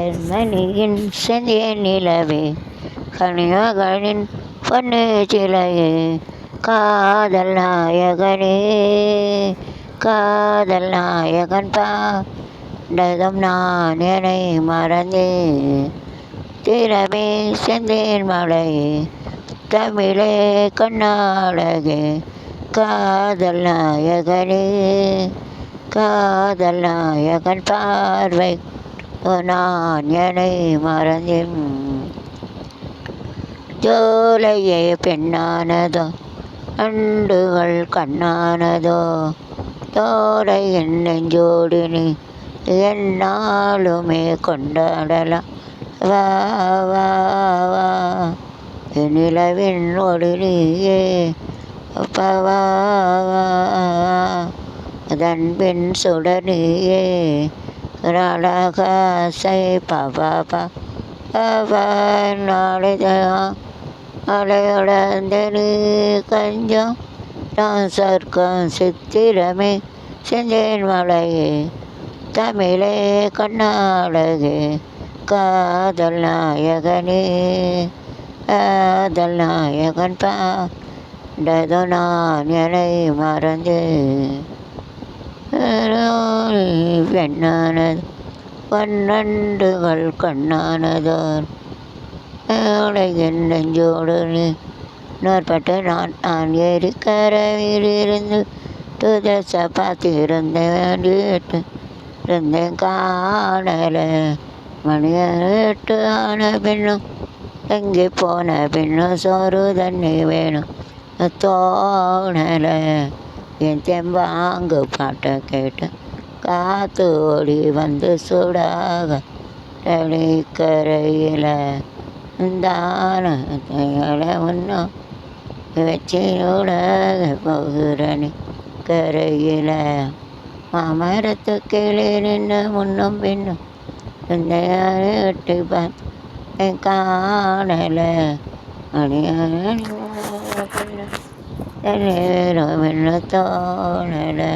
கண்மணியின் செந்திய நிலவே கனிமகளின் பொன்னு சிலையே காதல் நாயகனே காதல் நாயகன் பாண்டதும் நான் என்னை மறந்தேன் திறமே செந்தேன் மலையே தமிழே கண்ணாளகே காதல் நாயகனே காதல் நாயகன் பார்வை நான் என்னை மறந்தேன் ஜோலையே பெண்ணானதோ அண்டுகள் கண்ணானதோ தோலை என் நெஞ்சோடு நீ என்னாலுமே கொண்டாடலாம் வா வா வா நிலவின் ஒளி நீயே வா அதன் பின் சுடர் நீயே அழகாசை பாபா நாளைதான் அலையுடந்த நீ கஞ்சம் நான் சர்க்கம் சித்திரமே செந்தேன் மலையே தமிழே கண்ணாளகே காதல் நாயகனே காதல் நாயகன் பாண்டது நான் என்னை மறந்தேன் பெண்ணானது பன்னண்டுகள் கண்ணானதோர் உலகின் நெஞ்சோடு நீ நோற்பட்டு நான் ஏரிக்கரையிலிருந்து துதச பார்த்திருந்தேன் இருந்தேன் காணலை மணியட்டு ஆன பின்னும் எங்கே போன பின்னும் சோறு தண்ணி வேணும் தோணலை என் தெம்பாங்கு பாட்டை கேட்டு காத்து ஓடி வந்து சூடாக கரையில் தான ஒன்றும் வச்சியோட போகிறனி கரையில் மாமரத்து கீழே நின்று முன்னும் பின்னும் இந்த வெட்டி பார்த்து காணலை நேரம் என்ன தோணலை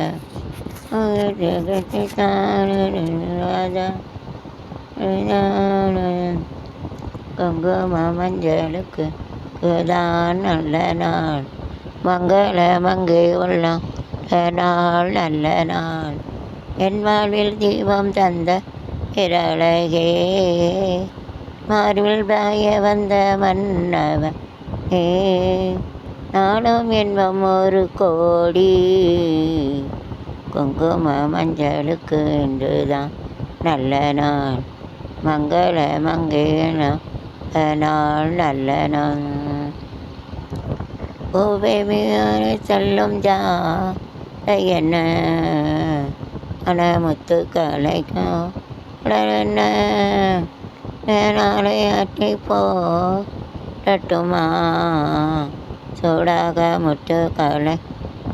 குங்கும மஞ்சளுக்கு தான் நல்ல நாள் மங்கள மங்கை உள்ளம் நாள் நல்ல நாள் என் வாழ்வில் தீபம் தந்த இரழகே மார்பில் பாய வந்த மன்னவன் நானும் என்பம் ஒரு கோடி குங்கும மஞ்சளுக்கு என்றுதான் நல்ல நாள் மங்கள மங்கையன நாள் நல்ல நாள் பூவேமியான செல்லும் என்ன முத்து கலைக்கும் என்ன நாளை ஆட்டி போடட்டுமா சூடாக முத்து கலை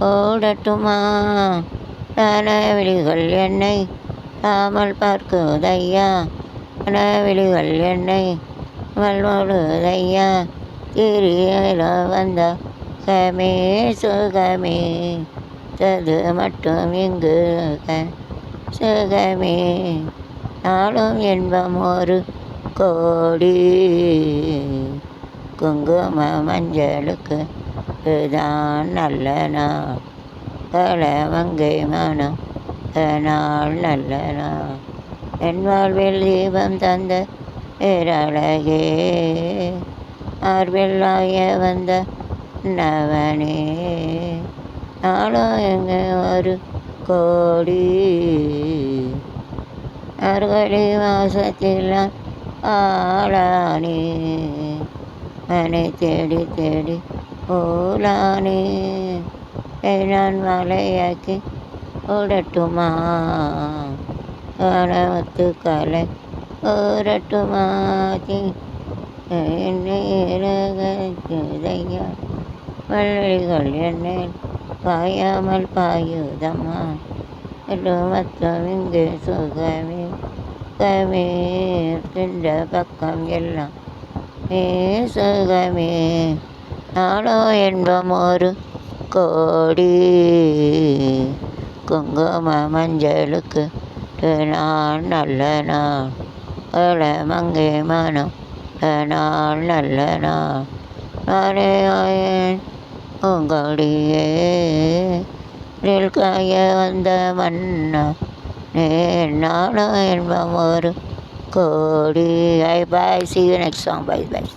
ஓடட்டுமா விழிகள் என்னை தாமல் பார்க்குதையா விழிகள் என்னை மல்வழுதையா திரியில வந்த கமே சுகமே தது மட்டும் இங்கு சுகமே நாளும் என்பம் ஒரு கோடி குங்கும மஞ்சளுக்கு இதுதான் நல்ல நாள் கலமங்கை மனம் நாள் நல்ல நாள் என் வாழ்வில் தீபம் தந்த பேரழகே மார்பில்லாய வந்த நவனே நாளும் எங்கே ஒரு கோடி அறுகடி மாசத்தில் ஆளானே மனை தேடி தேடி ஓலானே நான் மலையாக்கி ஓடட்டுமா முத்து கலை ஓரட்டுமா என்னையா வள்ளிகள் என்னை பாயாமல் பாயுதம்மா மொத்தம் இங்கே சுகமே கமே தின்ற பக்கம் எல்லாம் சுகமே நாளோ என்பம் ஒரு கோடி குங்கும மஞ்சளுக்கு நான் நல்ல நாள் ஏழை மங்கை மனம் நாள் நல்ல நாள் நானே ஆயேன் உங்கடியே காய வந்த மன்னா நானும் என்பம் ஒரு கோடி. Bye bye. See you next song. Bye bye.